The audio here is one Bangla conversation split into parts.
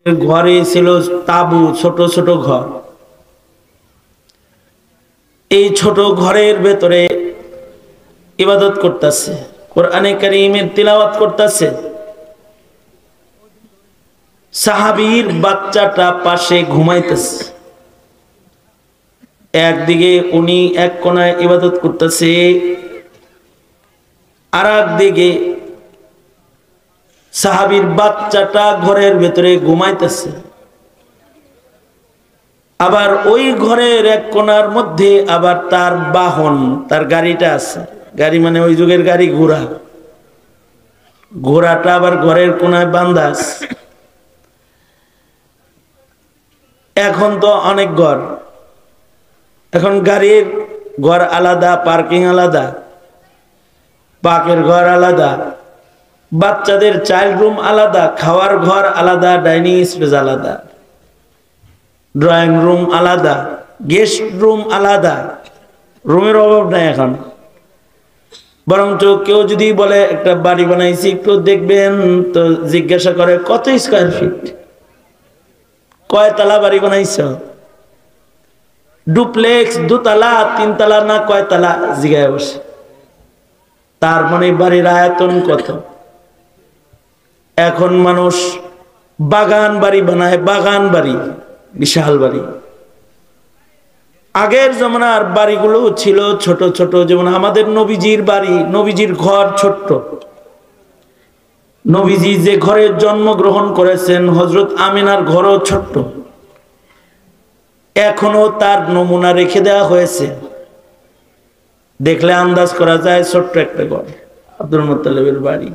ঘরে ছিল তাবু, ছোট ছোট ঘর। এই ছোট ঘরের ভেতরে ইবাদত করতেছে, কোরআনে কারীমের তিলাওয়াত করতেছে। সাহাবীর বাচ্চাটা পাশে ঘুমাইতেছে। একদিকে উনি এক কোণায় ইবাদত করতেছে, আর একদিকে সাহাবীর বাচ্চাটা ঘরের ভেতরে ঘুমাইতেছে। আবার ওই ঘরের এক কোণার মধ্যে আবার তার বাহন, তার গাড়িটা আছে। গাড়ি মানে ওই যুগের গাড়ি, ঘোড়া। ঘোড়াটা আবার ঘরের কোণায় বাঁধা আছে। এখন তো অনেক ঘর, এখন গাড়ির ঘর আলাদা, পার্কিং আলাদা, পাকের ঘর আলাদা, বাচ্চাদের চাইল্ড রুম আলাদা, খাওয়ার ঘর আলাদা, ডাইনিং স্পেস আলাদা, ড্রয়িং রুম আলাদা, গেস্ট রুম আলাদা। রুমের অভাব নাই এখন। বরঞ্চ কেউ যদি বলে একটা বাড়ি বানাইছি একটু দেখবেন, তো জিজ্ঞাসা করে কত স্কোয়ার ফিট, কয়তলা বাড়ি বানাইছ, ডুপ্লেক্স, দুতলা, তিনতলা না কয়তলা, জিজ্ঞাসা বসে। তার মানে বাড়ির আয়তন কত। এখন মানুষ বাগান বাড়ি বানায়, বাগান বাড়ি, বিশাল বাড়ি। আগের জমানার বাড়িগুলো ছিল ছোট ছোট, যেমন আমাদের নবীজির বাড়ি, নবীজির ঘর ছোট্ট। নবীজি যে ঘরে জন্মগ্রহণ করেছেন, হযরত আমিনার ঘরও ছোট্ট। এখনো তার নমুনা রেখে দেওয়া হয়েছে, দেখলে আন্দাজ করা যায় ছোট্ট একটা ঘর, আব্দুল মুত্তালিবের বাড়ি।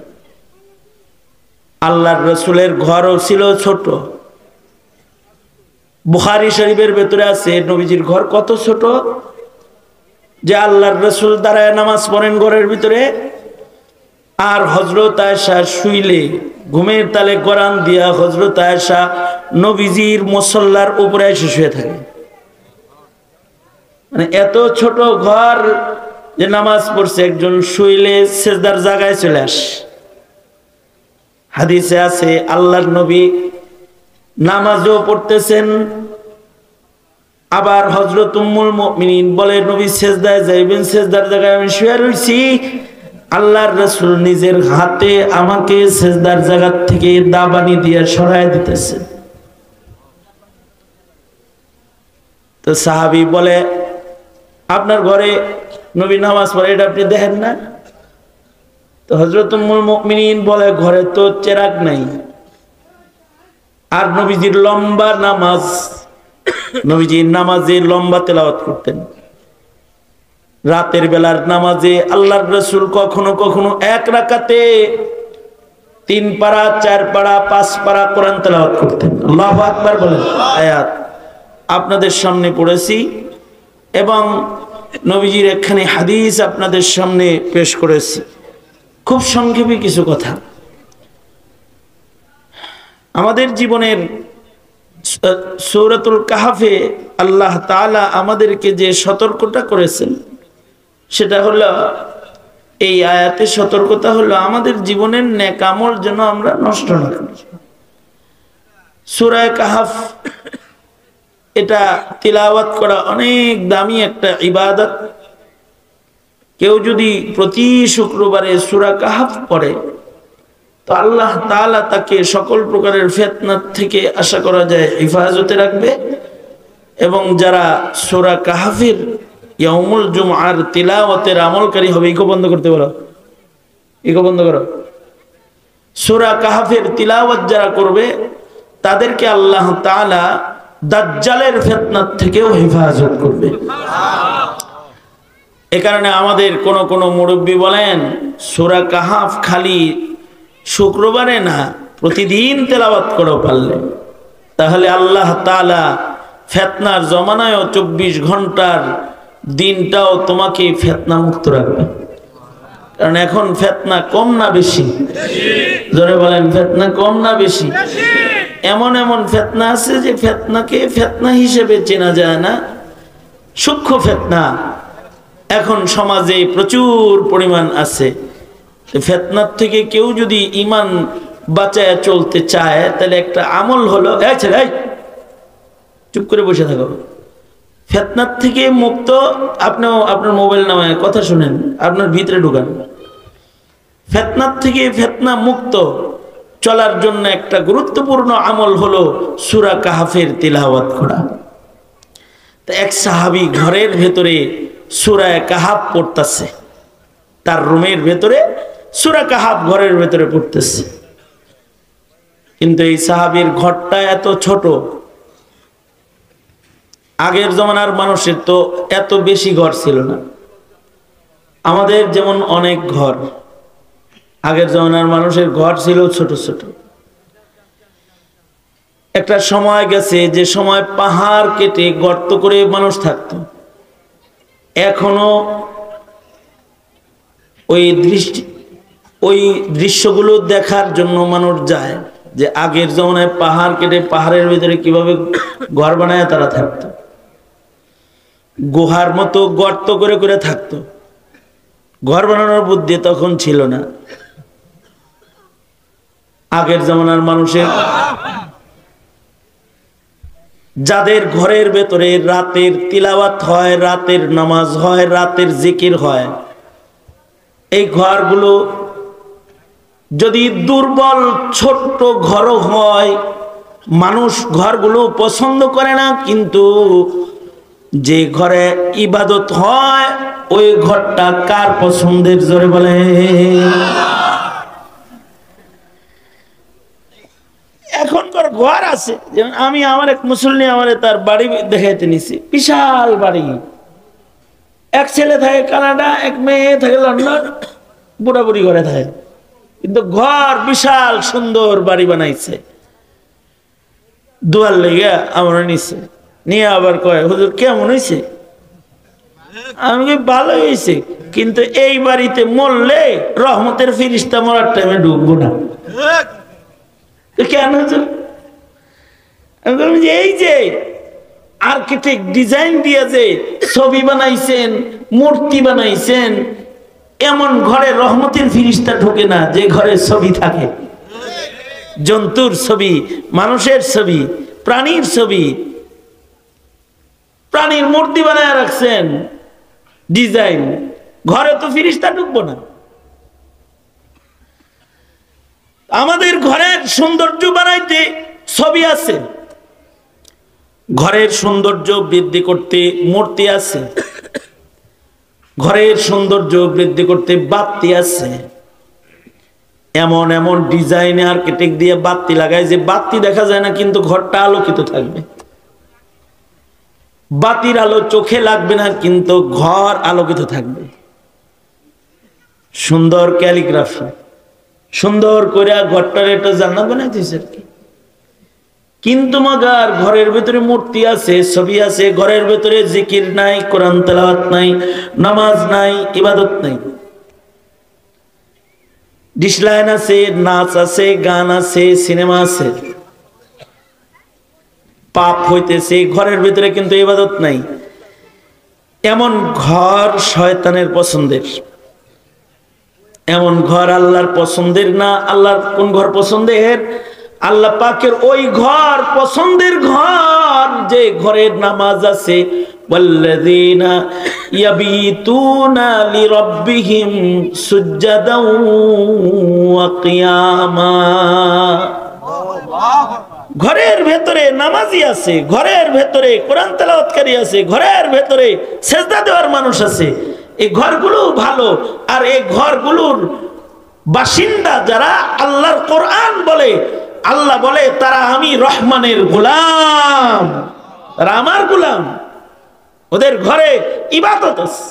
আল্লাহর রাসূলের ঘরও ছিল ছোট। বুখারী শরীফের ভেতরে আছে নবীজির ঘর কত ছোট, যে আল্লাহর রাসূল দাঁড়ায় নামাজ পড়েন ঘরের ভিতরে, আর হযরত আয়েশা শুইলে ঘুমের তালে কোরআন দিয়া হযরত আয়েশা নবীজির মুসল্লার উপরে এসে শুয়ে থাকে। মানে এত ছোট ঘর যে নামাজ পড়ছে, একজন শুইলে সিজদার জায়গায় চলে আসে। হাদিসে আছে আল্লাহর নবী নামাজও পড়তেছেন, আবার হযরত উম্মুল মুমিনিন বলে নবী সিজদায় যাইবেন, সিজদার জায়গায় আমি শুয়ে রইছি, আল্লাহর রাসূল নিজের হাতে আমাকে সিজদার জায়গা থেকে দাবানি দিয়ে সরায় দিতেছে। তো সাহাবী বলে আপনার ঘরে নবী নামাজ পড়ে, এটা আপনি দেখেন না? তো হযরত উম্মুল মুমিনিন বলে ঘরে তো চেরাগ নাই, আর নবীজির লম্বা নামাজ, নবীজির নামাজে লম্বা তেলাওয়াত করতেন। রাতের বেলার নামাজে আল্লাহর রাসূল কখনো কখনো এক রাকাতে 3 পারা, 4 পারা, 5 পারা কোরআন তেলাওয়াত করতেন। আল্লাহু আকবার বলেন। আয়াত আপনাদের সামনে পড়েছি এবং নবীজির একখানি হাদিস আপনাদের সামনে পেশ করেছি। খুব সংক্ষেপে কিছু কথা। আমাদের জীবনের সূরাতুল কাহফে আল্লাহ তাআলা আমাদেরকে যে সতর্কতা করেছেন, সেটা হলো এই আয়াতে সতর্কতা হলো আমাদের জীবনের নেক আমল যেন আমরা নষ্ট না করি। সূরা কাহফ এটা তিলাওয়াত করা অনেক দামি একটা ইবাদত। কেউ যদি প্রতি শুক্রবারে সূরা কাহফ পড়ে, তো আল্লাহ তাআলা তাকে সকল প্রকারের ফিতনা থেকে আশা করা যায় হেফাজতে রাখবে। এবং যারা সূরা কাহফের ইয়াউমুল জুমআর তিলাওয়াতের আমলকারী হবে, ইকো বন্ধ করতে বলো, ইকো বন্ধ করো। সূরা কাহফের তিলাওয়াত যারা করবে তাদেরকে আল্লাহ তাআলা দাজ্জালের ফিতনা থেকেও হেফাজত করবে। এ কারণে আমাদের কোন কোন মুরব্বী বলেন সূরা কাহফ খালি শুক্রবারে না, প্রতিদিন তেলাওয়াত করো পারলে, তাহলে আল্লাহ তাআলা ফিতনার জমানায় 24 ঘন্টার দিনটাও তোমাকে ফিতনা মুক্ত রাখবে। কারণ এখন ফিতনা কম না বেশি? জোরে বলেন, ফিতনা কম না বেশি? এমন এমন ফিতনা আছে যে ফিতনাকে ফিতনা হিসেবে চেনা যায় না, সূক্ষ্ম ফিতনা এখন সমাজে প্রচুর পরিমাণ আছে। ফিতনার থেকে কেউ যদি ঈমান বাঁচায় চলতে চায়, তাহলে একটা আমল হলো, এই ছেলে চুপ করে বসে থাকো, ফিতনার থেকে মুক্ত। আপনিও আপনার মোবাইল নামায় কথা শুনেন, আপনার ভিতরে ঢুকান। ফিতনার থেকে ফিতনা মুক্ত চলার জন্য একটা গুরুত্বপূর্ণ আমল হলো সূরা কাহফের তিলাওয়াত করা। তো এক সাহাবী ঘরের ভেতরে সূরা কাহফ পড়তেছে, তার রুমের ভেতরে সূরা কাহফ ঘরের ভেতরে পড়তেছে। কিন্তু এই সাহাবীর ঘরটা এত ছোট, আগের জমানার মানুষের তো এত বেশি ঘর ছিল না, আমাদের যেমন অনেক ঘর, আগের জমানার মানুষের ঘর ছিল ছোট ছোট। একটা সময় গেছে যে সময় পাহাড় কেটে গর্ত করে মানুষ থাকতো, এখনো ওই দৃশ্যগুলো দেখার জন্য মানুষ যায়, যে আগের জমানায় পাহাড় কেটে পাহাড়ের ভিতরে কিভাবে ঘর বানায় তারা থাকতো, গুহার মতো গর্ত করে করে থাকতো। ঘর বানানোর বুদ্ধি তখন ছিল না। আগের জমানার মানুষের যাদের ঘরের ভেতরে রাতের তিলাওয়াত হয়, রাতের নামাজ হয়, রাতের জিকির হয়, এই ঘরগুলো যদি দুর্বল ছোট্ট ঘর হয়, মানুষ ঘরগুলো পছন্দ করে না। কিন্তু যে ঘরে ইবাদত হয় ওই ঘরটা কার পছন্দের, জোরে বলে? এখনকার ঘর আছে, যেমন আমি আমার এক মুসল্লি আমারে তার বাড়ি দেখাইতে নিছি, বিশাল বাড়ি, এক ছেলে থাকে কানাডা, এক মেয়ে থাকে লন্ডন, বুড়া বুড়ি ঘরে থাকে, কিন্তু ঘর বিশাল সুন্দর বাড়ি বানাইছে। দুয়ার লেগে আমার নিছে, নিয়ে আবার কয় হুজুর কেমন হয়েছে? আমি কি ভালো হয়েছে, কিন্তু এই বাড়িতে মরলে রহমতের ফিরিস্তা মরার টাইমে ঢুকবো না। কেন হুজুর? এই যে আর্কিটেক্ট ডিজাইন দিয়ে যে ছবি বানাইছেন, মূর্তি বানাইছেন, এমন ঘরে রহমতের ফিরিস্তা ঢোকে না যে ঘরে ছবি থাকে, জন্তুর ছবি, মানুষের ছবি, প্রাণীর ছবি, প্রাণীর মূর্তি বানায় রাখছেন ডিজাইন, ঘরে তো ফিরিস্তা ঢুকবো না। আমাদের ঘরের সৌন্দর্য বানাইতে ছবি আছে, ঘরের সৌন্দর্য বৃদ্ধি করতে মূর্তি আছে, ঘরের সৌন্দর্য বৃদ্ধি করতে বাতি আছে। এমন এমন ডিজাইনে আর্কিটেক্ট দিয়ে বাতি লাগায় যে বাতি দেখা যায় না, কিন্তু ঘরটা আলোকিত থাকবে। বাতির আলো চোখে লাগবে না, কিন্তু ঘর আলোকিত থাকবে। সুন্দর ক্যালিগ্রাফি, সুন্দর করে ঘরটার একটা জান্নাত বানাইতেছে আর কি। কিন্তু মাগার ঘরের ভিতরে মূর্তি আছে, ছবি আছে, ঘরের ভিতরে জিকির নাই, কোরআন তেলাওয়াত নাই, নামাজ নাই, ইবাদত নাই। ডিসলাইন আছে, নাচ আছে, গান আছে, সিনেমা আছে, পাপ হইতেছে ঘরের ভিতরে, কিন্তু ইবাদত নাই। এমন ঘর শয়তানের পছন্দের, এমন ঘর আল্লাহর পছন্দের না। আল্লাহর কোন ঘর পছন্দের? আল্লাহ পাকের ওই ঘর পছন্দের ঘর যে ঘরের নামাজ আছে, ওয়াল্লাযীনা ইয়াবিতুনা লিরাব্বিহিম সুজদাও ওয়া কিয়ামা। ঘরের ভেতরে নামাজি আছে, ঘরের ভেতরে কোরআন তেলাওয়াতকারী আছে, ঘরের ভেতরে সেজদা দেওয়ার মানুষ আছে। এই ঘরগুলো ভালো। আর এই ঘরগুলোর বাসিন্দা যারা আল্লাহর কোরআন বলে, আল্লাহ বলে তারা আমি রহমানের গোলাম, তারা আমার গোলাম, ওদের ঘরে ইবাদত আছে।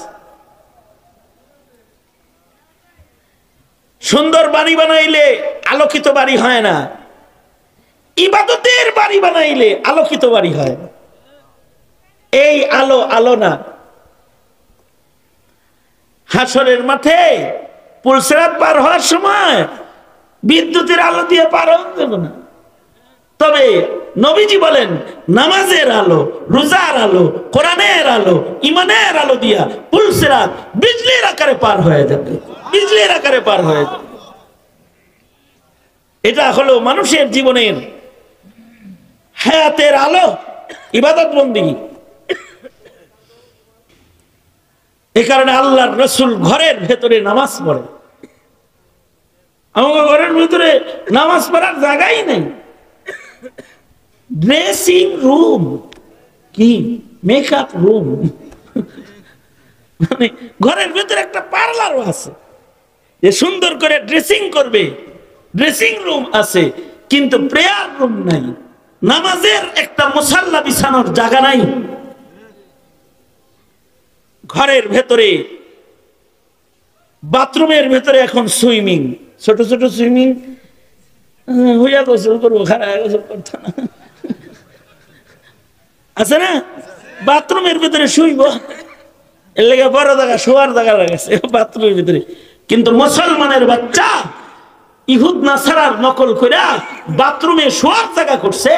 সুন্দর বাড়ি বানাইলে আলোকিত বাড়ি হয় না, ইবাদতের বাড়ি বানাইলে আলোকিত বাড়ি হয়। এই আলো আলো না। হাসরের মাঠে পুলসিরাত পার হওয়ার সময় বিদ্যুতের আলো দিয়ে পার হতে দেব না। তবে নবীজি বলেন নামাজের আলো, রোজার আলো, কোরআনের আলো, ইমানের আলো দিয়া পুলসিরাত বিজলির আকারে পার হয়ে যাবে, বিজলির আকারে পার হয়ে যাবে। এটা হলো মানুষের জীবনের হায়াতের আলো, ইবাদত বন্দেগী। এ কারণে আল্লাহর রাসূল ঘরের ভেতরে নামাজ পড়ে। আমাদের ঘরের ভিতরে নামাজ পড়ার জায়গাই নেই। ড্রেসিং রুম কি, মেকআপ রুম, মানে ঘরের ভিতরে একটা পার্লারও আছে যে সুন্দর করে ড্রেসিং করবে, ড্রেসিং রুম আছে, কিন্তু প্রেয়ার রুম নাই। নামাজের একটা মুসাল্লা বিছানোর জায়গা নাই। ঘরের ভেতরে, বাথরুমের ভেতরে এখন সুইমিং, ছোট ছোট সুইমিং হইয়া গোসল করবো, খারাপ গোসল করতো না, আছে না? বাথরুমের ভিতরে শুইব, এর লেগে বড় জায়গা শোয়ার জায়গা লাগাছে বাথরুমের ভিতরে। কিন্তু মুসলমানের বাচ্চা ইহুদ নাসারার নকল করে বাথরুমে শোয়ার জায়গা করছে,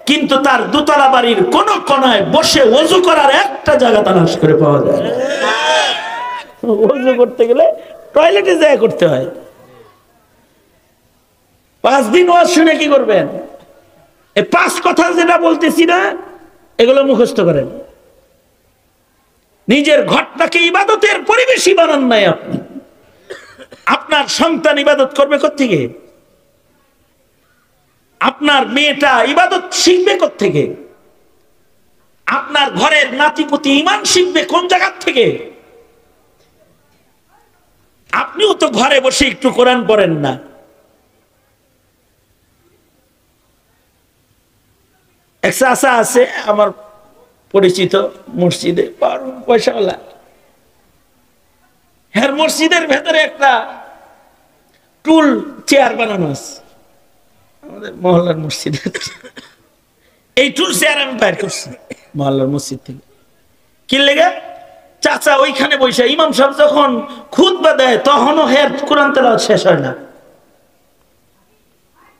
কিন্তু তার দোতলা বাড়ির কোন কোনায় বসে ওযু করার একটা জায়গা তালাশ করে পাওয়া যায় না। ওযু করতে গেলে টয়লেটে যায় করতে হয়। 5 দিন ওয়াজ শুনে কি করবেন? এই 5 কথা যেটা বলতেছি না, এগুলো মুখস্থ করেন। নিজের ঘরটাকে ইবাদতের পরিবেশই বানান নাই আপনি। আপনার সন্তান ইবাদত করবে কোত্থেকে? আপনার মেয়েটা ইবাদত শিখবে কোত্থেকে? আপনার ঘরের নাতিপুতি ঈমান শিখবে কোন জায়গা থেকে? আপনিও তো ঘরে বসে একটু কোরআন পড়েন না। এক চাচা আছে আমার পরিচিত, মসজিদে পয়সাওয়ালা, হ্যাঁ মসজিদের ভেতরে একটা টুল চেয়ার বানানো আছে আমাদের মহল্লার মসজিদে। এই টুল চেয়ার আমি বাইর করছি মহল্লার মসজিদ থেকে। কি লেগে? চাচা ওইখানে বসে ইমাম সাহেব যখন খুতবা দেয় তখনও হের কোরআন তেলাওয়াত শেষ হয় না।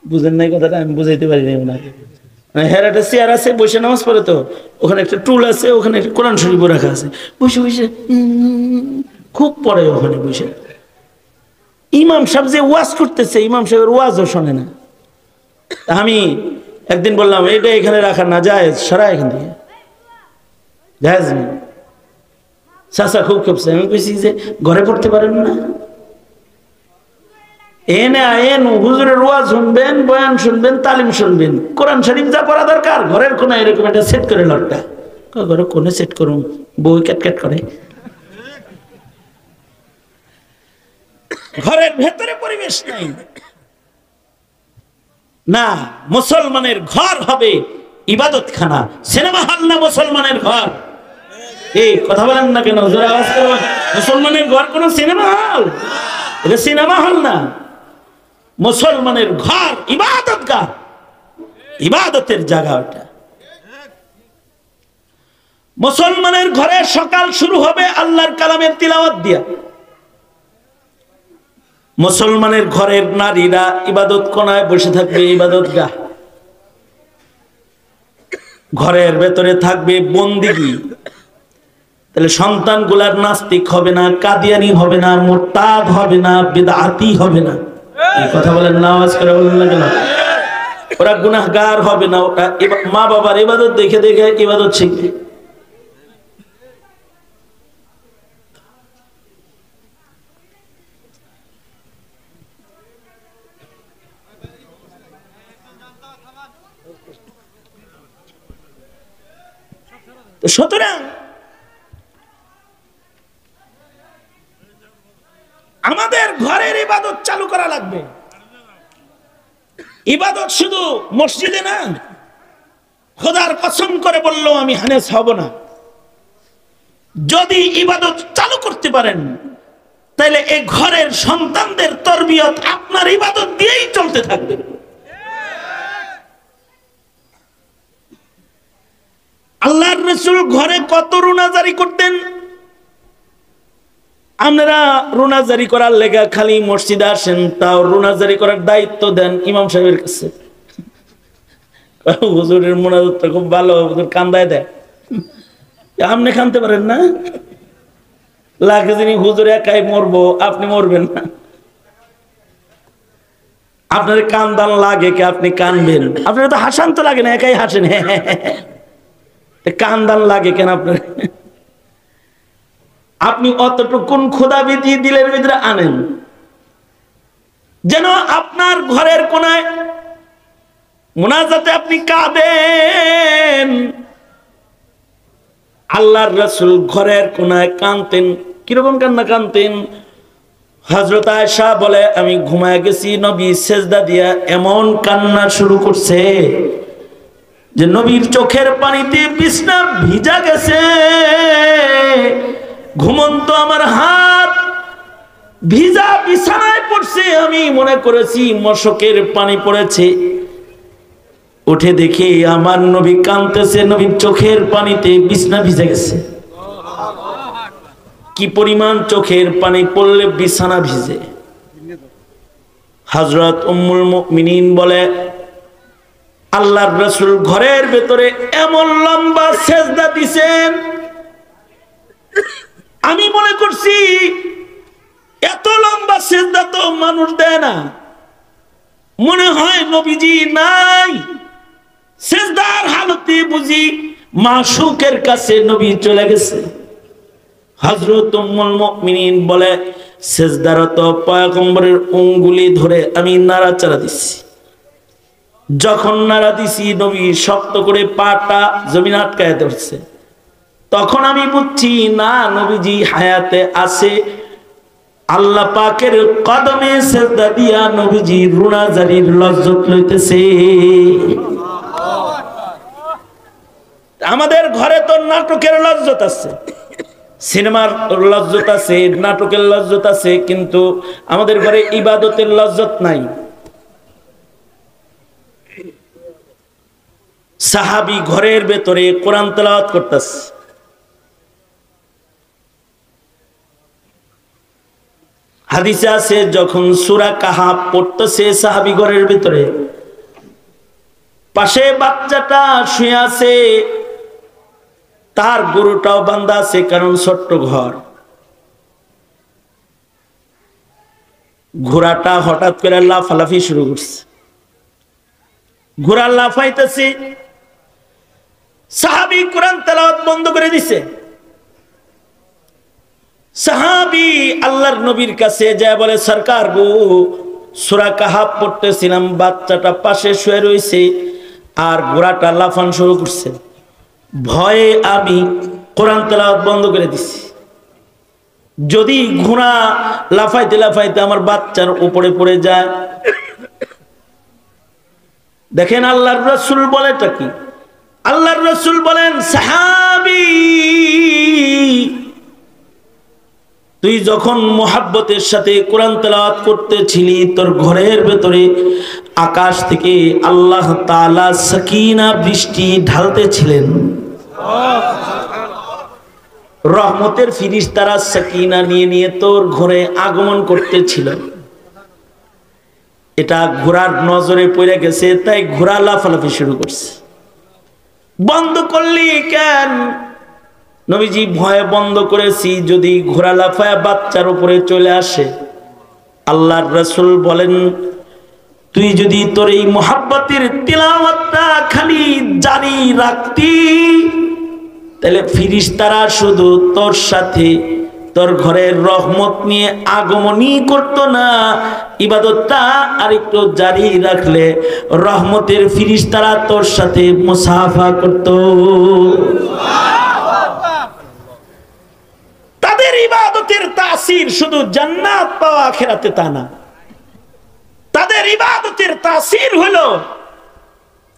বুঝেন নাই কথাটা? আমি বুঝাইতে পারি না ওনাকে। হ্যাঁ একটা চেয়ার আছে, বসে নামাজ পড়ে, তো ওখানে একটা টুল আছে, ওখানে একটা কোরআন শরীফ রাখা আছে, বসে বসে খুব পড়ে ওখানে বসে। ইমাম সাহেব যে ওয়াজ করতেছে, ইমাম সাহেবের ওয়াজও শোনে না। আমি একদিন বললাম এটা এখানে রাখা না যায়, সারা এখান থেকে জায়েজ নেই। চাচা খুব খেপছে। আমি কইছি যে ঘরে পড়তে পারেন না? এনে আয়েন হুজুরের ওয়াজ শুনবেন, বয়ান শুনবেন, তালিম শুনবেন, কোরআন শরীফ যা পড়া দরকার ঘরের কোণে এরকম একটা সেট করে লটটা। ঘরে কোণে সেট করুন, বই ক্যাট করে। ঘরের ভেতরে পরিবেশ নাই। না, মুসলমানের ঘর হবে ইবাদতখানা, সিনেমা হল না মুসলমানের ঘর। এই কথা বলেন না কেন? জোরে আওয়াজ করবেন। মুসলমানের ঘর কোন সিনেমা হল? এটা সিনেমা হল না। মুসলমানের ঘর ইবাদতগাহ, ইবাদতের জায়গা ওটা। মুসলমানের ঘরে সকাল শুরু হবে আল্লাহর কালামের তিলাওয়াত দিয়া। মুসলমানের ঘরের নারীরা ইবাদত কোনায় বসে থাকবে, ইবাদতগাহ। ঘরের ভেতরে থাকবে বন্দিগি। তাহলে সন্তানগুলার নাস্তিক হবে না, কাদিয়ানি হবে না, মুরতাদ হবে না, বিদআতি হবে না। এই কথা বলেন না, আওয়াজ করে বলেন না কেন? ওরা গুনাহগার হবে না, ওরা মা বাবার ইবাদত দেখে দেখে ইবাদত শিখবে। সুতরাং আমাদের ঘরের ইবাদত চালু করা লাগবে। ইবাদত শুধু মসজিদে না। খোদার কসম করে বললো আমি হানেস হব না। যদি ইবাদত চালু করতে পারেন তাহলে এই ঘরের সন্তানদের তরবিয়ত আপনার ইবাদত দিয়েই চলতে থাকবে। আল্লাহর রাসূল ঘরে কত রুনাজারি করতেন। আপনারা রুনাজারি করার লেগা খালি মসজিদে আসেন, তাও রুনাজারি করার দায়িত্ব দেন ইমাম সাহেবের কাছে। হুজুরের মুনাজাতটা খুব ভালো, হুজুর কান্দায় দেয়। আপনি কানতে পারেন না? লাগে যিনি হুজুর একাই মরবো, আপনি মরবেন না। আপনার কান্দান লাগে কে? আপনি কানবেন? আপনার তো হাসান তো লাগে না, একাই হাসেন। কান্দান লাগে কেন আপনার? আপনি অতটুকুন ক্ষুধাবিধি দিলের ভিতরে আনেন যেন আপনার ঘরের কোনায় মুনাজাতে আপনি কাঁদেন। আল্লাহর রাসূল ঘরের কোনায় কাঁদতেন। কিরকম কান্না কাঁদতেন? হযরত আয়েশা বলে, আমি ঘুমায় গেছি, নবী সেজদা দিয়া এমন কান্না শুরু করছে যে নবীর চোখের পানিতে বিছনা ভিজা গেছে। ঘুমন্ত আমার হাত ভিজা বিছানায় পড়ছে, আমি মনে করেছি মশকের পানি পড়েছে। উঠে দেখি আমার নবী কাঁদতেছে, নবীর চোখের পানিতে বিছনা ভিজে গেছে। কি পরিমাণ চোখের পানি পড়লে বিছানা ভিজে? হযরত উম্মুল মুমিনিন বলে, আল্লাহর রাসূল ঘরের ভেতরে এমন লম্বা সেজদা দিছেন, আমি মনে করছি এত লম্বা সেজদা তো মানুষ দেয় না, মনে হয় নবীজি নাই। সেজদার হালতে বুঝি মাশউকের কাছে নবী চলে গেছে। হযরত উম্মুল মুমিনিন বলে, সেজদারত পয়গম্বরের আঙ্গুলি ধরে আমি নাড়াচাড়া দিছি। যখন নাড়া দিছি নবী শক্ত করে পাটা জমিন আটকায় ধরছে। তখন আমি বুঝছি না, নবীজি হায়াতে আছে। আল্লাহ পাকের কদমে সেজদা দিয়া নবীজি রুনাজারির লজ্জত লইতেছে। আমাদের ঘরে তো নাটকের লজ্জত আছে, সিনেমার লজ্জত আছে, নাটকের লজ্জত আছে, কিন্তু আমাদের ঘরে ইবাদতের লজ্জত নাই। সাহাবী ঘরের ভেতরে কোরআন তেলাওয়াত করতেছে। হাদিসে আছে যখন সূরা কাহাফ পড়তেছে সাহাবী ঘরের ভিতরে, পাশে বাচ্চাটা শুয়ে আছে, তার গরুটাও বাঁধা আছে, কারণ ছোট্ট ঘর। ঘোড়াটা হঠাৎ করে লাফালাফি শুরু করছে, ঘোড়া লাফাইতেছে। সাহাবী কোরআন তেলাওয়াত বন্ধ করে দিছে। সাহাবী আল্লাহর নবীর কাছে যায় বলে, সরকার গো, সূরা কাহাফ পড়তেছিলাম, বাচ্চাটা পাশে শুয়ে রয়েছে আর ঘোড়াটা লাফান শুরু করছে। ভয়ে আমি কোরআন তেলাওয়াত বন্ধ করে দিছি। যদি ঘোড়া লাফাইতে লাফাইতে আমার বাচ্চার উপরে পড়ে যায়। দেখেন আল্লাহর রাসূল বলেটা কি? আল্লাহর রাসূল বলেন, সাহাবী তুই যখন মুহাব্বতের সাথে কোরআন তেলাওয়াত করতেছিলি, তোর ঘরের ভেতরে আকাশ থেকে আল্লাহ তাআলা সাকিনা বৃষ্টি ঢালতেছিলেন। রহমতের ফিরিস্তারা সাকিনা নিয়ে নিয়ে তোর ঘরে আগমন করতেছিল। এটা ঘোড়ার নজরে পড়ে গেছে, তাই ঘোড়া লাফালাফি শুরু করছে। বন্ধ করলি কেন? নবীজি ভয়ে বন্ধ করেছি, যদি ঘোড়া লাফায়া বাচ্চার উপরে চলে আসে। আল্লাহর রাসূল বলেন, তুই যদি তোর এই মুহাব্বতের তিলাওয়াতটা খালি জারি রাখতি, তাহলে ফিরিস্তারা শুধু তোর সাথে তোর ঘরের রহমত নিয়ে আগমনই করতো না, ইবাদতটা আরেকটু জারি রাখলে রহমতের ফিরিস্তারা তোর সাথে মুসাফা করত। তাদের ইবাদতের তাসির শুধু জান্নাত পাওয়া আখিরাতে তা না, তাদের ইবাদতের তাসির হলো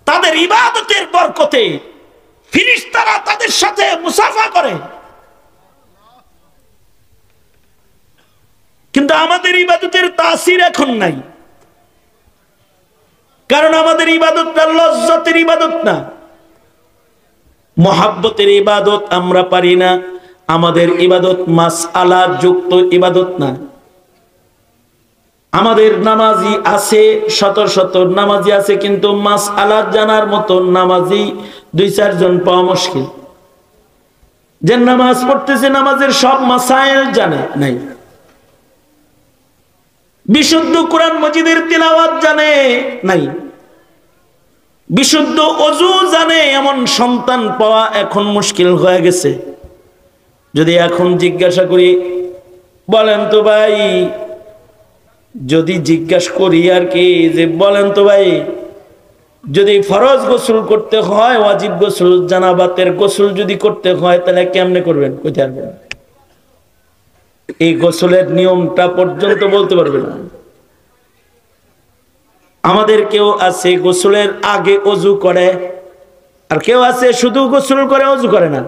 তাদের ইবাদতের বরকতে ফিরিস্তারা তাদের সাথে মুসাফা করে। কিন্তু আমাদের ইবাদতের তাসির এখন নাই, কারণ আমাদের ইবাদতটা লজ্জতের ইবাদত না, মহাব্বতের ইবাদত আমরা পারি না। আমাদের ইবাদত মাসআলা যুক্ত ইবাদত না। আমাদের নামাজি আছে, শত শত নামাজি আছে, কিন্তু মাসআলা জানার মতো নামাজি 2-4 জন পাওয়া মুশকিল। যে নামাজ পড়তেছে নামাজের সব মাসাইল জানে নাই। বিশুদ্ধ কোরআন মাজিদের তিলাওয়াত জানে নাই, বিশুদ্ধ ওযু জানে, এমন সন্তান পাওয়া এখন মুশকিল হয়ে গেছে। যদি এখন জিজ্ঞাসা করি, বলেন তো ভাই, যদি জিজ্ঞাসা করি আর কি, যে বলেন তো ভাই, যদি ফরজ গোসল করতে হয়, ওয়াজিব গোসল, জানাবাতের গোসল যদি করতে হয়, তাহলে কেমনে করবেন? কইতে পারবেন? এই গোসলের নিয়মটা পর্যন্ত বলতে পারবে না। আমাদের কেউ আছে গোসলের আগে ওযু করে, আর কেউ আছে শুধু গোসল করে ওযু করে না।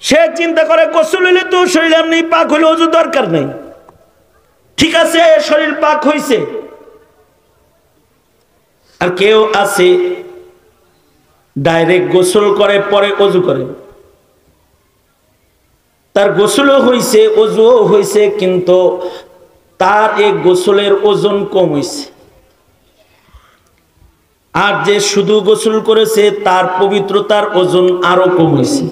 সে চিন্তা করে গোসল হইলে তো শরীর এমনি পাক হইলে ওযু দরকার নেই, ঠিক আছে শরীর পাক হইছে। আর কেউ আছে ডাইরেক্ট গোসল করে পরে ওযু করে, তার গোসলও হইছে ওযুও হইছে, কিন্তু তার এই গোসলের ওজন কম হইছে। আর যে শুধু গোসল করেছে তার পবিত্রতার ওজন আরো কম হইছে।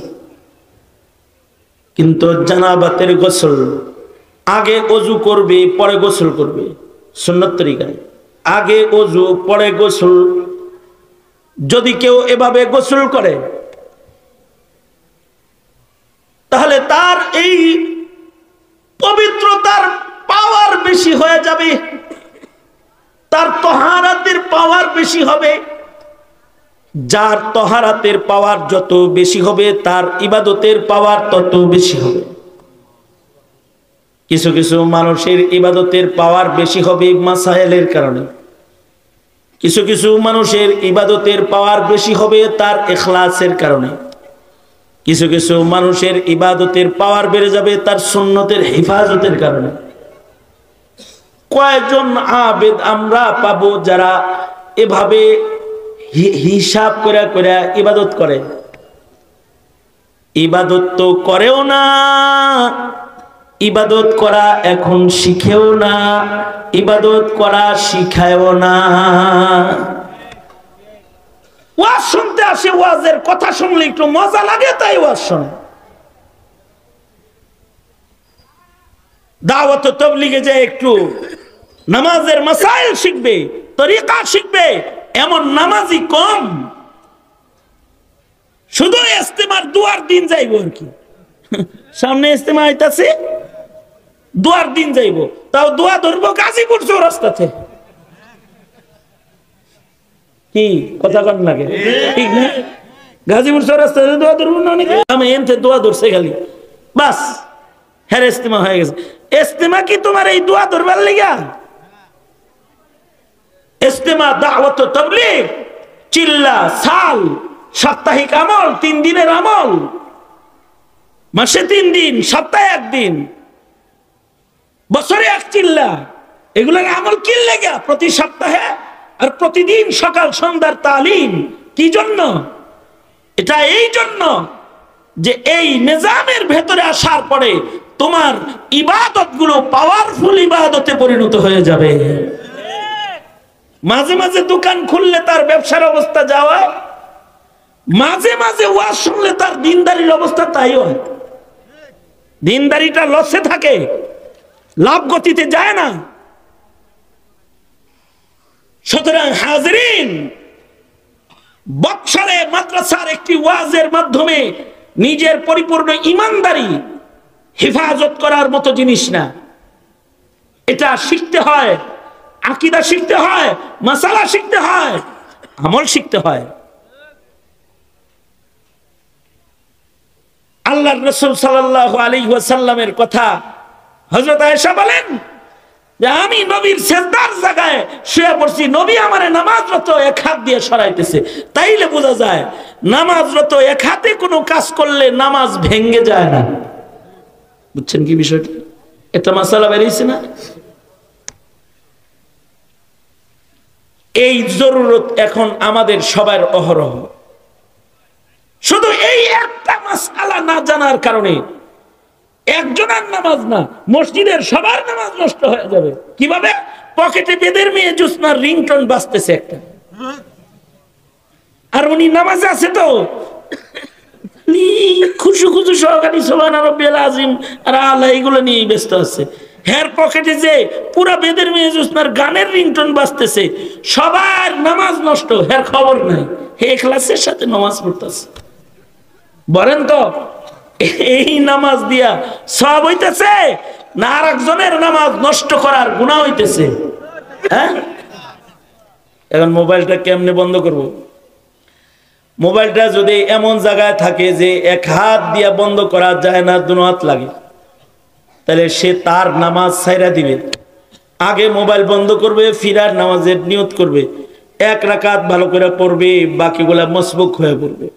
কিন্তু জানাবাতের গোসল আগে ওযু করবে পরে গোসল করবে, সুন্নত তরিকায়। আগে ওযু পরে গোসল। যদি কেউ এভাবে গোসল করে, তাহলে তার এই পবিত্রতার পাওয়ার বেশি হয়ে যাবে, তার তহারাতের পাওয়ার বেশি হবে। যার তহারাতের পাওয়ার যত বেশি হবে, তার ইবাদতের পাওয়ার তত বেশি হবে। কিছু কিছু মানুষের ইবাদতের পাওয়ার বেশি হবে মাসাইলের কারণে, কিছু কিছু মানুষের ইবাদতের পাওয়ার বেশি হবে তার ইখলাসের কারণে, কিছু কিছু মানুষের ইবাদতের পাওয়ার বেড়ে যাবে তার সুন্নতের হেফাজতের কারণে। কয়েকজন আবেদ আমরা পাবো যারা এভাবে হিসাব করে করে ইবাদত করে? ইবাদত তো করেও না, ইবাদত করা এখন শিখেও না, ইবাদত করা শিখায়ও না। ওয়াজ শুনতে আসে, ওয়াজের কথা শুনলে একটু মজা লাগে তাই ওয়াজ শোনে। দাওয়াত তাবলীগে যে একটু নামাজের মাসাইল শিখবে, তরিকা শিখবে, এমন নামাজি কম। শুধু ইস্তেমার দুয়ার দিন যাইব আর কি, সামনে ইস্তেমা আইতাছে, দুয়ার দিন যাইব, তাও দোয়া ধরবো গাজীপুর চৌরাস্তাতে। কি কথা কন লাগে? ঠিক না? গাজীপুর চৌরাস্তাতে দোয়া ধরবো না, অনেকে আমি এনতে দোয়া ধরছে খালি, বাস হ্যাঁ ইস্তেমা হয়ে গেছে। ইস্তেমা কি তোমার এই দোয়া ধরবার লিগা? ইস্তেমা দাওয়াত তাবলীগ চিল্লা সাল সাপ্তাহিক আমল, 3 দিনের আমল, মাসে 3 দিন, সপ্তাহে 1 দিন, বছরে 1 চিল্লা, এগুলোর আমল কি লাগা? প্রতি সপ্তাহে আর প্রতিদিন সকাল সন্ধ্যার তালিম। কি জন্য? এটা এই জন্য যে এই নিজামের ভেতরে আসার পরে তোমার ইবাদত গুলো পাওয়ারফুল ইবাদতে পরিণত হয়ে যাবে। মাঝে মাঝে দোকান খুললে তার ব্যবসার অবস্থা যাওয়া, মাঝে মাঝে ওয়াজ শুনলে তার দিনদারির অবস্থা তাই হয়। দিনদারিটা লসে থাকে, লাভ গতিতে যায় না। সুতরাং হাজরিন, বৎসরে মাদ্রাসার একটি ওয়াজের মাধ্যমে নিজের পরিপূর্ণ ইমানদারি হেফাজত করার মতো জিনিস না। এটা শিখতে হয়, আকীদা শিখতে হয়, মাসালা শিখতে হয়, আমল শিখতে হয়। আল্লাহর রাসূল সাল্লাল্লাহু আলাইহি ওয়াসাল্লামের কথা হযরত আয়েশা বলেন যে আমি নবীর সিজদার জায়গায় শুয়ে পড়ছি, নবী আমারে নামাজরত এক হাত দিয়ে সরাইতেছে। তাইলে বোঝা যায় নামাজরত এক হাতে কোনো কাজ করলে নামাজ ভেঙে যায় না। বুঝছেন কি বিষয়টা? এটা মাসালা বেরিয়েছে না? এই জরুরত এখন আমাদের সবার অহরহ। শুধু এই একটা মাসআলা না জানার কারণে একজনের নামাজ না, মসজিদের সবার নামাজ নষ্ট হয়ে যাবে। কিভাবে? পকেটে বেদের মেয়ে জুসনার রিংটোন বাজতেছে একটা, আর উনি নামাজে আছে তো খুশু খুশু সহকারী সুবহান রাব্বিয়াল আযীম আর আল্লাহ এগুলো নিয়ে ব্যস্ত আছে। হের পকেটে যে পুরা বেদের মেয়ে জোসনার গানের রিংটোন বাজতেছে, সবার নামাজ নষ্ট, হের খবর নাই, হে ইখলাসের সাথে নামাজ পড়তেছে। বলেন তো এই নামাজ দিয়া সব হইতেছে না আর একজনের নামাজ নষ্ট করার গুনাহ হইতেছে? হ্যাঁ, এখন মোবাইলটা কেমনে বন্ধ করব? মোবাইলটা যদি এমন জায়গায় থাকে যে এক হাত দিয়া বন্ধ করা যায় না, দুনো হাত লাগে, তাহলে সে তার নামাজ ছাইরা দিবে। আগে মোবাইল বন্ধ করবে, ফিরার নামাজের নিয়ত করবে, 1 রাকাত ভালো করে পড়বে, বাকিগুলা মসবুক হয়ে পড়বে।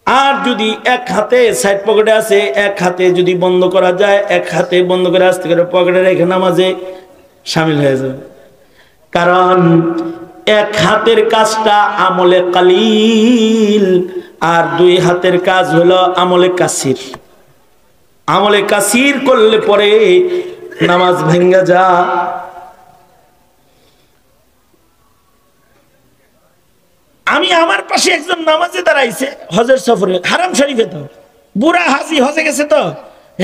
আর যদি এক হাতে সাইড পকেটে আছে, এক হাতে যদি বন্ধ করা যায়, এক হাতে বন্ধ করে আস্তে করে পকেটে রেখে নামাজে শামিল হয়ে যাবে। কারণ এক হাতের কাজটা আমলে কালিল, আর 2 হাতের কাজ হলো আমলে কাসির। আমলে কাসির করলে পরে নামাজ ভেঙ্গা যা। আমি আমার পাশে একজন নামাজে দাঁড়াইছে হজের সফরে, হারাম শরীফে, তো বুড়া হাজি হজে গেছে, তো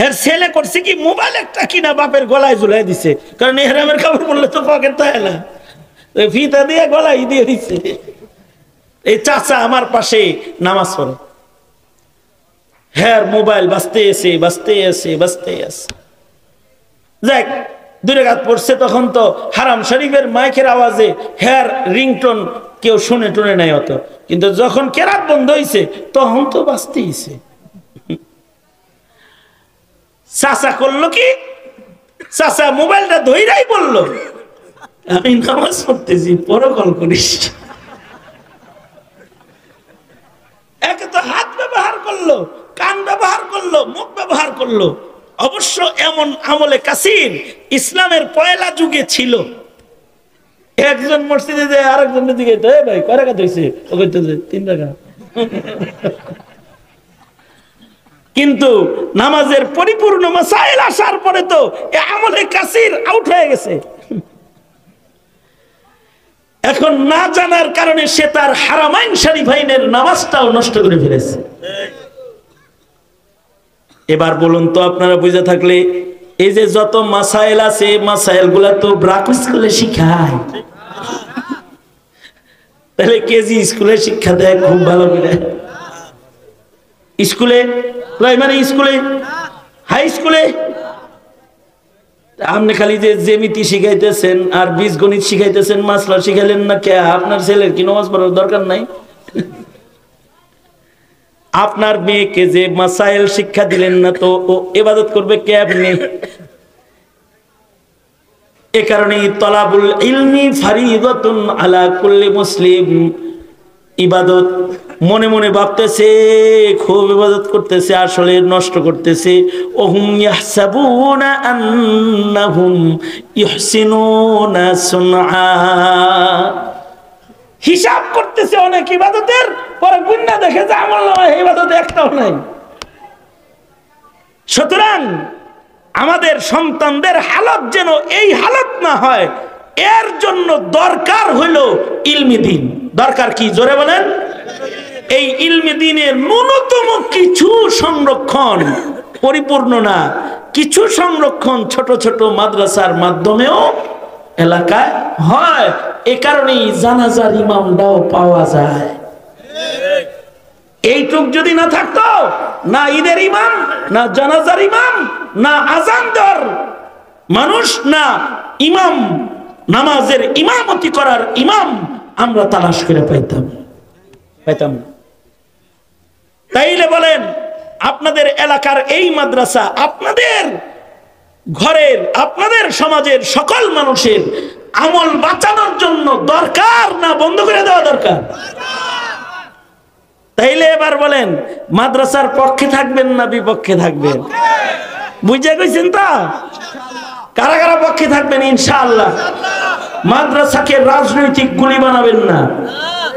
এর ছেলে করছে কি মোবাইল একটা কিনা বাপের গলায় ঝুলাই দিছে, কারণ এহরামের কাপড় পরলে তো পকেট থাকে না, ফিতা দিয়ে গলায় দিয়ে দিচ্ছে। এই চাচা আমার পাশে নামাজ পড়ে, হ্যাঁ মোবাইল বাজতে এসে বাজতে এসে বাজতে আসে, যাক 2 রাকাত পড়ছে, তখন তো হারাম শরীফের মাইকের আওয়াজে হ্যার রিংটোন কেউ শুনে টুনে নাই অত, কিন্তু যখন কেরাত বন্ধ হয়েছে তখন তো বাজতেইছে। চাচা করলো কি, চাচা মোবাইলটা ধইরাই বললো, আমি নামাজ পড়তেছি, পরে কল করিস। একে তো হাত ব্যবহার করলো, কান ব্যবহার করলো, মুখ ব্যবহার করলো। অবশ্য এমন আমলে কাসির ইসলামের পয়লা যুগে ছিল। একজন মসজিদে যায় আরেকজনের দিকে, ভাই কয় রাকাত হইছে, ও কইতেছে 3 রাকাত। কিন্তু নামাজের পরিপূর্ণ মাসাইল আসার পরে তো এই আমলে কাসির আউট হয়ে গেছে। এখন না জানার কারণে সে তার হারামাইন শরীফাইনের নামাজটাও নষ্ট করে ফেলেছে। এবার বলুন তো আপনারা বুঝে থাকলে, এই যে যত মাসাইল আছে, মাসাইল গুলা তো ব্রাক স্কুলে শিখায়, তাহলে কেজি স্কুলে শিক্ষা দেয় খুব ভালো করে, স্কুলে, প্রাইমারি স্কুলে, হাই স্কুলে। আপনি খালি যে জ্যামিতি শিখাইতেছেন আর বীজগণিত শিখাইতেছেন, মাসলা শিখাইলেন না কে? আপনার ছেলের কি নামাজ পড়ার দরকার নাই? আপনার মেয়েকে যে মাসাইল শিক্ষা দিলেন না, তো ও ইবাদত করবে কে? আপনি। এ কারণে তলাবুল ইলমি ফারিদাতুন আলা কুল্লি মুসলিম। ইবাদত মনে মনে ভাবতেছে খুব ইবাদত করতেছে, আসলে নষ্ট করতেছে। ওহুম ইয়াহসাবুনা আন্নাহুম ইহসিনুনা সুনআ। হিসাব করতেছে অনেক ইবাদতের, পরে গুন্না দেখে যে আমল নামায় ইবাদত একটাও নাই। সুতরাং আমাদের সন্তানদের হালত যেন এই হালত না হয়, এর জন্য দরকার হইল ইলমি দ্বীন। দরকার কি? জোরে বলেন। এই ইলমি দ্বীনের ন্যূনতম কিছু সংরক্ষণ, পরিপূর্ণ না, কিছু সংরক্ষণ ছোট ছোট মাদ্রাসার মাধ্যমেও এলাকায় হয়। এ কারণেই জানাজার ইমামটাও পাওয়া যায়। এইটুক যদি না থাকতো, না ঈদের ইমাম, না জানাজার ইমাম, না আজান দেওয়ার মানুষ, না ইমাম নামাজের ইমামতি করার ইমাম আমরা তালাশ করে পাইতাম না। তাইলে বলেন, আপনাদের এলাকার এই মাদ্রাসা আপনাদের ঘরের, আপনাদের সমাজের সকল মানুষের আমল বাঁচানোর জন্য দরকার, না বন্ধ করে দেওয়া দরকার? তাইলে এবার বলেন, মাদ্রাসার পক্ষে থাকবেন না বিপক্ষে থাকবেন? বুঝে গেছেন তো? কারা কারা পক্ষে থাকবেন? ইনশাআল্লাহ। মাদ্রাসাকে রাজনৈতিক গুলি বানাবেন না,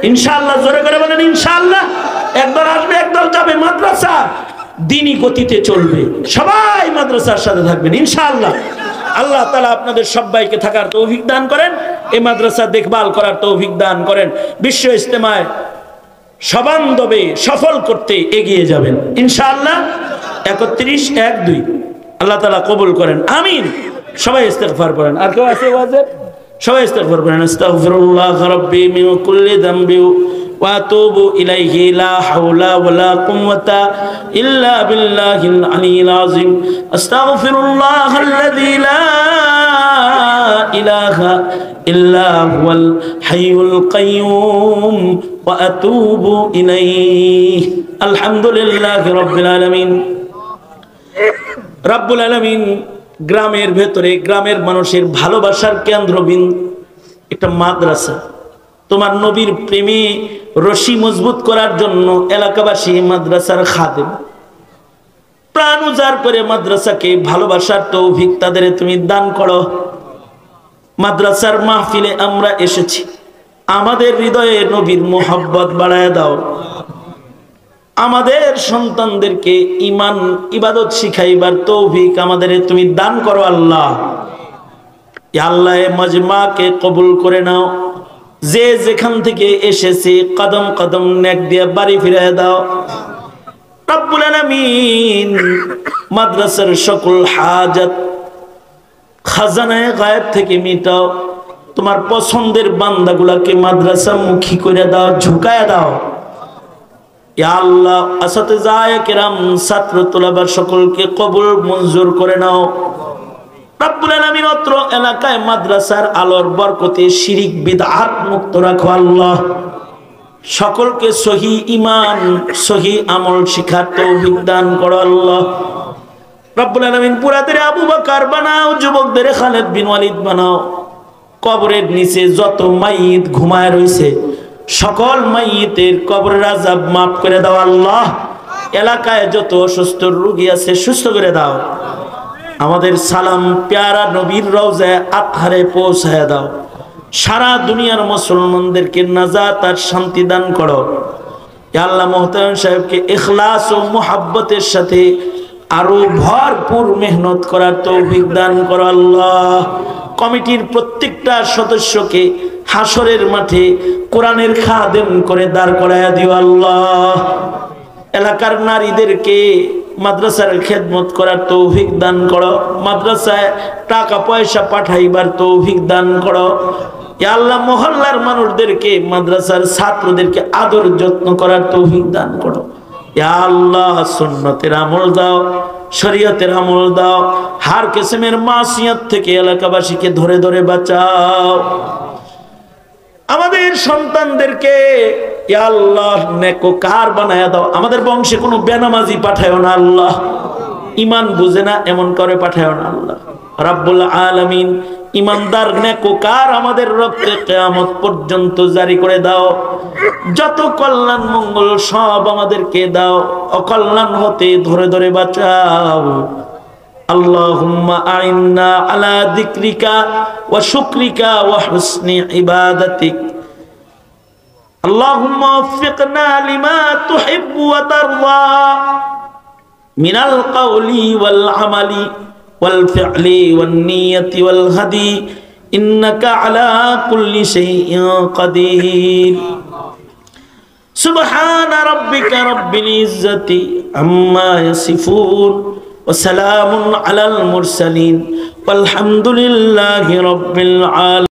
ইনশাআল্লাহ। জোরে করে বলেন ইনশাআল্লাহ। একদল আসবে একদল যাবে, মাদ্রাসা দ্বীনি গতিতে চলবে, সবাই মাদ্রাসার সাথে থাকবেন ইনশাআল্লাহ। আল্লাহ তাআলা আপনাদের সবাইকে থাকার তৌফিক দান করেন, এই মাদ্রাসা দেখভাল করার তৌফিক দান করেন। বিশ্ব ইজতেমায় সবান্ধবে সফল করতে এগিয়ে যাবেন ইনশাআল্লাহ। 31-1-2 আল্লাহ তাআলা কবুল করেন, আমিন। সবাই ইস্তেগফার করেন। আর কেউ আছে ওয়াজের? সবাই ইস্তেগফার করেন। আস্তাগফিরুল্লাহ রাব্বি মিন কুল্লি যামবি ওয়া আতুবু ইলাইহি লা হাওলা ওয়ালা কুওয়াতা ইল্লা বিল্লাহিল আলিয়্যিল আযীম। আস্তাগফিরুল্লাহাল্লাযী লা ইলাহা ইল্লা হুয়াল হাইয়ুল কাইয়্যুম ওয়া আতুবু ইলাইহি। আলহামদুলিল্লাহি রাব্বিল আলামিন। রাব্বুল আলামিন গ্রামের ভেতরে গ্রামের মানুষের ভালোবাসার কেন্দ্রবিন্দু একটা মাদ্রাসা। তোমার নবীর প্রেমে রশি মজবুত করার জন্য এলাকাবাসী মাদ্রাসার খাদেম, প্রাণ উজাড় করে মাদ্রাসাকে ভালোবাসার তৌফিক তাদের তুমি দান করো। মাদ্রাসার মাহফিলে আমরা এসেছি, আমাদের হৃদয়ে নবীর মোহাব্বত বাড়ায় দাও। আমাদের সন্তানদেরকে ঈমান ইবাদত শিখাইবার তৌফিক আমাদের তুমি দান করো আল্লাহ। ইয়া আল্লাহ, এই মাজমাকে কবুল করে নাও। যে যেখান থেকে এসেছে কদম কদম নেক দিয়ে বাড়ি ফিরিয়ে দাও রব্বুল আলামিন। মাদ্রাসার সকল হাজাত খাজানায়ে গায়েব থেকে মিটাও। তোমার পছন্দের বান্দাগুলাকে মাদ্রাসা মুখী করে দাও, ঝুঁকায় দাও। ইয়া আল্লাহ, আসাতিজায়ে কিরাম, ছাত্র তোলাবার সকলকে কবুল মঞ্জুর করে নাও রব্বুল আলামিন। অত্র এলাকায় মাদ্রাসার আলোর বরকতে শিরিক বিদআত মুক্ত রাখো আল্লাহ। সকলকে সহি ঈমান সহি আমল শিখার তৌফিক দান করো আল্লাহ রব্বুল আলামিন। পুরাদের আবু বকর বানাও, যুবকদের খালিদ বিন ওয়ালিদ বানাও। কবরের নিচে যত মাইয়িত ঘুমায় রয়েছে সকল মাইয়িতের কবরের আযাব মাফ করে দাও আল্লাহ। এলাকায় যত অসুস্থ রোগী আছে সুস্থ করে দাও। আমাদের সালাম প্যারা নবীর রওজায় আতহারে পৌঁছায় দাও। সারা দুনিয়ার মুসলমানদেরকে নাজাত আর শান্তি দান করো। ইয়া আল্লাহ, মুহতারাম সাহেবকে ইখলাস ও মুহাব্বতের সাথে আরো ভরপুর মেহনত করার তৌফিক দান করো আল্লাহ। কমিটির প্রত্যেকটা সদস্যকে হাসরের মাঠে কোরআনের খাদেম করে দাঁড় করায়া দিও আল্লাহ। এলাকার নারীদেরকে মাদ্রাসার খেদমত করার তৌফিক দান করো। মাদ্রাসায় টাকা পয়সা পাঠাইবার তৌফিক দান করো। ইয়া আল্লাহ, মহল্লার মানুষদেরকে মাদ্রাসার ছাত্রদেরকে আদর যত্ন করার তৌফিক দান করো। ইয়া আল্লাহ, সুন্নতের আমল দাও, শরীয়তের আমল দাও। হার কিসমের মাসিয়াত থেকে এলাকাবাসীকে ধরে ধরে বাঁচাও। আমাদের সন্তানদেরকে ইয়া আল্লাহ নেককার বানায়া দাও। আমাদের বংশে কোনো বেনামাজি পাঠায়ো না আল্লাহ। ঈমান বুঝে না এমন করে পাঠায়ো না আল্লাহ রাব্বুল আলামিন। ঈমানদার নেককার আমাদের রক্তে কিয়ামত পর্যন্ত জারি করে দাও। যত কল্যাণ মঙ্গল সব আমাদেরকে দাও, অকল্যাণ হতে ধরে ধরে বাঁচাও। আল্লাহুম্মা আইন্না আলা যিকরিকা ওয়া শুকরিকা ওয়া হুসনি ইবাদাতিক। আল্লাহুম্মা ওয়াফফিকনা লিমা তুহিব্বু ওয়া তারদা মিনাল কওলি ওয়াল আমালি ওয়াল ফি'লি ওয়ান নিয়তি ওয়াল হাদি ইন্নাকা আলা কুল্লি শাইইন কাদির। সুবহান রাব্বিকা রাব্বিল ইজ্জাতি আম্মা ইয়াসিফুন ওয়া সালামুন আলাল মুরসালিন ওয়ালহামদুলিল্লাহি রাব্বিল আলামিন।